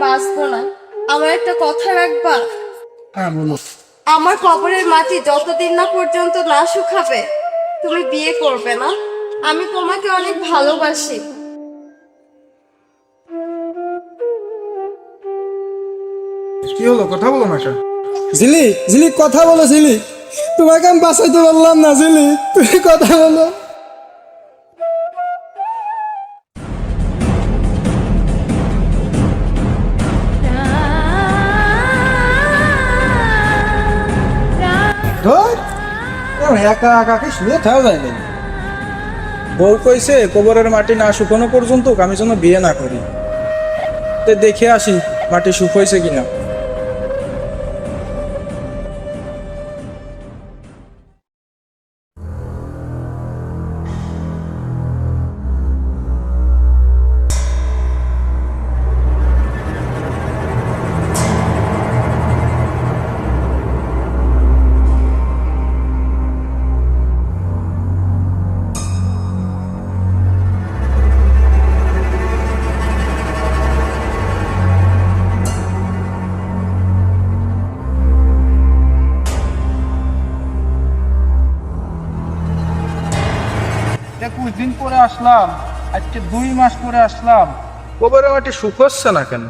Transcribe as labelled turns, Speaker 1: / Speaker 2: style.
Speaker 1: বাঁচবো না, আমার একটা কথা রাখবা?
Speaker 2: হ্যাঁ বলো।
Speaker 1: আমার কবরের মাটি যতদিন না পর্যন্ত না শুকাবে তুমি বিয়ে করবে না। আমি তোমাকে অনেক ভালোবাসি।
Speaker 2: কি হলো, কথা বলো না কেন?
Speaker 3: ঝিলিক ঝিলিক কথা বলো ঝিলিক, তোমাকে আমি বাঁচাইতে পারলাম না ঝিলিক, তুমি কথা বলো।
Speaker 2: একা একা কি শুয়ে থাকা যায় না?
Speaker 3: বউ কইছে কবরের মাটি না শুকানো পর্যন্ত আমি যেন বিয়ে না করি। তো দেখে আসি মাটি শুকাইছে কিনা।
Speaker 2: দিন পরে আসলাম, আজকে 2 মাস পরে আসলাম, কবরের মাটি শুকোচ্ছে না কেন?